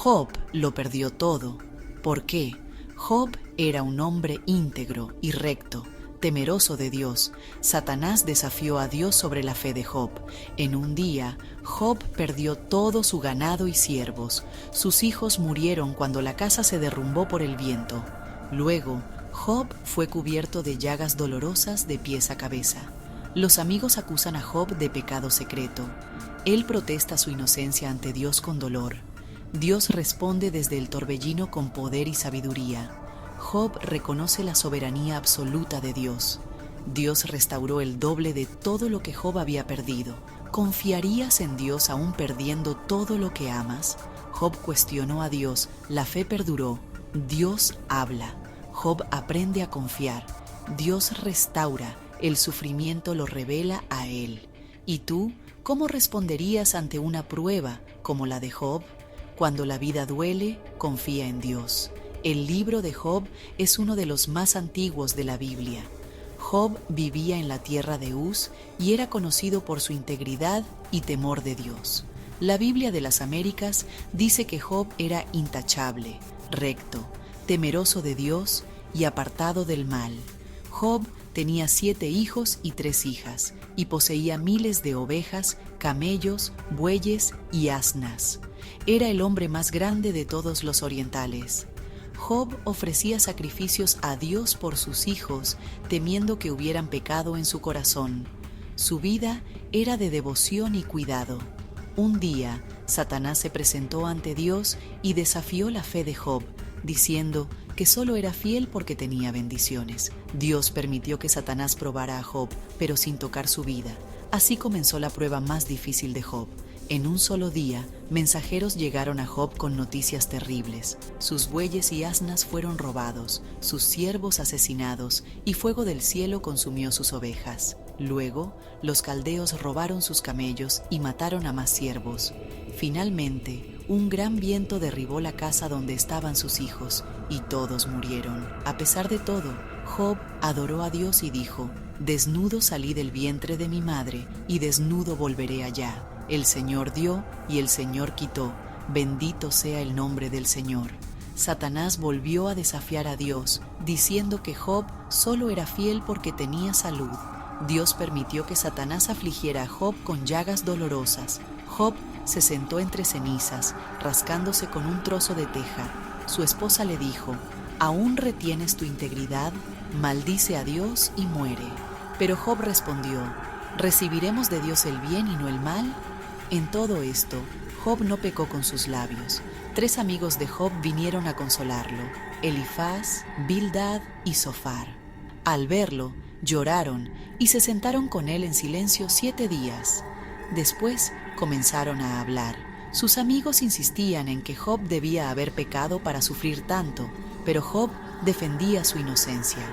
Job lo perdió todo. ¿Por qué? Job era un hombre íntegro y recto, temeroso de Dios. Satanás desafió a Dios sobre la fe de Job. En un día, Job perdió todo su ganado y siervos. Sus hijos murieron cuando la casa se derrumbó por el viento. Luego, Job fue cubierto de llagas dolorosas de pies a cabeza. Los amigos acusan a Job de pecado secreto. Él protesta su inocencia ante Dios con dolor. Dios responde desde el torbellino con poder y sabiduría. Job reconoce la soberanía absoluta de Dios. Dios restauró el doble de todo lo que Job había perdido. ¿Confiarías en Dios aún perdiendo todo lo que amas? Job cuestionó a Dios, la fe perduró. Dios habla. Job aprende a confiar. Dios restaura, el sufrimiento lo revela a él. ¿Y tú, cómo responderías ante una prueba como la de Job? Cuando la vida duele, confía en Dios. El libro de Job es uno de los más antiguos de la Biblia. Job vivía en la tierra de Uz y era conocido por su integridad y temor de Dios. La Biblia de las Américas dice que Job era intachable, recto, temeroso de Dios y apartado del mal. Job tenía 7 hijos y 3 hijas, y poseía miles de ovejas, camellos, bueyes y asnas. Era el hombre más grande de todos los orientales. Job ofrecía sacrificios a Dios por sus hijos, temiendo que hubieran pecado en su corazón. Su vida era de devoción y cuidado. Un día, Satanás se presentó ante Dios y desafió la fe de Job, diciendo que solo era fiel porque tenía bendiciones. Dios permitió que Satanás probara a Job, pero sin tocar su vida. Así comenzó la prueba más difícil de Job. En un solo día, mensajeros llegaron a Job con noticias terribles. Sus bueyes y asnas fueron robados, sus siervos asesinados, y fuego del cielo consumió sus ovejas. Luego, los caldeos robaron sus camellos y mataron a más siervos. Finalmente, un gran viento derribó la casa donde estaban sus hijos, y todos murieron. A pesar de todo, Job adoró a Dios y dijo: «Desnudo salí del vientre de mi madre, y desnudo volveré allá. El Señor dio y el Señor quitó. Bendito sea el nombre del Señor». Satanás volvió a desafiar a Dios, diciendo que Job solo era fiel porque tenía salud. Dios permitió que Satanás afligiera a Job con llagas dolorosas. Job se sentó entre cenizas, rascándose con un trozo de teja. Su esposa le dijo: «¿Aún retienes tu integridad? Maldice a Dios y muere». Pero Job respondió: «¿Recibiremos de Dios el bien y no el mal?». En todo esto, Job no pecó con sus labios. 3 amigos de Job vinieron a consolarlo: Elifaz, Bildad y Zofar. Al verlo, lloraron y se sentaron con él en silencio 7 días. Después comenzaron a hablar. Sus amigos insistían en que Job debía haber pecado para sufrir tanto, pero Job defendía su inocencia.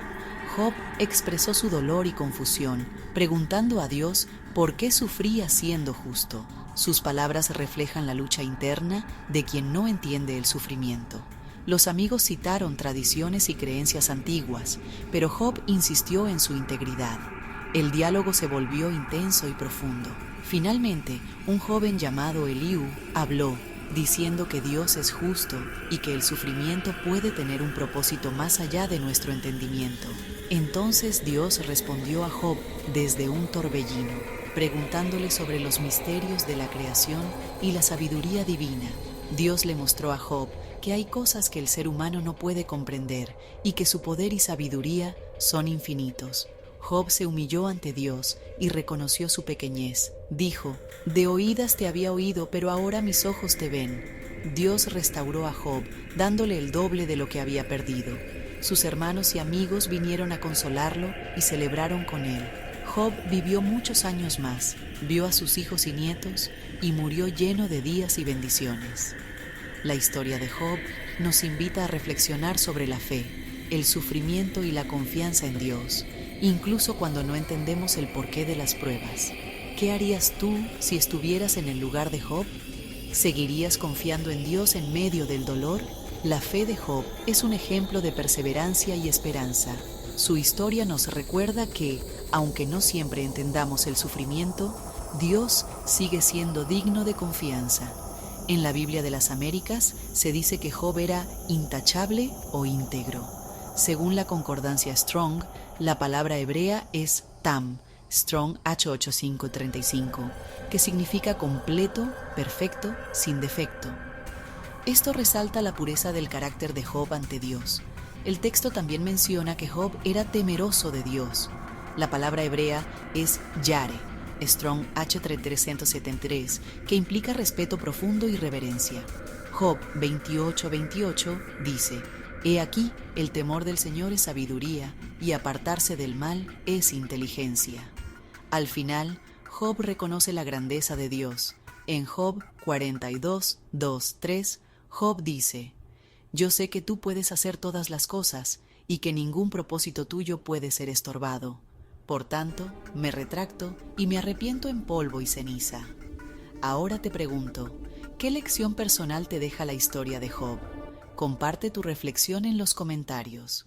Job expresó su dolor y confusión, preguntando a Dios por qué sufría siendo justo. Sus palabras reflejan la lucha interna de quien no entiende el sufrimiento. Los amigos citaron tradiciones y creencias antiguas, pero Job insistió en su integridad. El diálogo se volvió intenso y profundo. Finalmente, un joven llamado Eliú habló, diciendo que Dios es justo y que el sufrimiento puede tener un propósito más allá de nuestro entendimiento. Entonces Dios respondió a Job desde un torbellino, preguntándole sobre los misterios de la creación y la sabiduría divina. Dios le mostró a Job que hay cosas que el ser humano no puede comprender y que su poder y sabiduría son infinitos. Job se humilló ante Dios y reconoció su pequeñez. Dijo: «De oídas te había oído, pero ahora mis ojos te ven». Dios restauró a Job, dándole el doble de lo que había perdido. Sus hermanos y amigos vinieron a consolarlo y celebraron con él. Job vivió muchos años más, vio a sus hijos y nietos y murió lleno de días y bendiciones. La historia de Job nos invita a reflexionar sobre la fe, el sufrimiento y la confianza en Dios, incluso cuando no entendemos el porqué de las pruebas. ¿Qué harías tú si estuvieras en el lugar de Job? ¿Seguirías confiando en Dios en medio del dolor? La fe de Job es un ejemplo de perseverancia y esperanza. Su historia nos recuerda que, aunque no siempre entendamos el sufrimiento, Dios sigue siendo digno de confianza. En la Biblia de las Américas se dice que Job era intachable o íntegro. Según la concordancia Strong, la palabra hebrea es tam, Strong H8535, que significa completo, perfecto, sin defecto. Esto resalta la pureza del carácter de Job ante Dios. El texto también menciona que Job era temeroso de Dios. La palabra hebrea es yare, Strong H373, que implica respeto profundo y reverencia. Job 28:28 dice: He aquí, el temor del Señor es sabiduría, y apartarse del mal es inteligencia. Al final, Job reconoce la grandeza de Dios. En Job 42:2-3, Job dice: Yo sé que tú puedes hacer todas las cosas, y que ningún propósito tuyo puede ser estorbado. Por tanto, me retracto y me arrepiento en polvo y ceniza. Ahora te pregunto, ¿qué lección personal te deja la historia de Job? Comparte tu reflexión en los comentarios.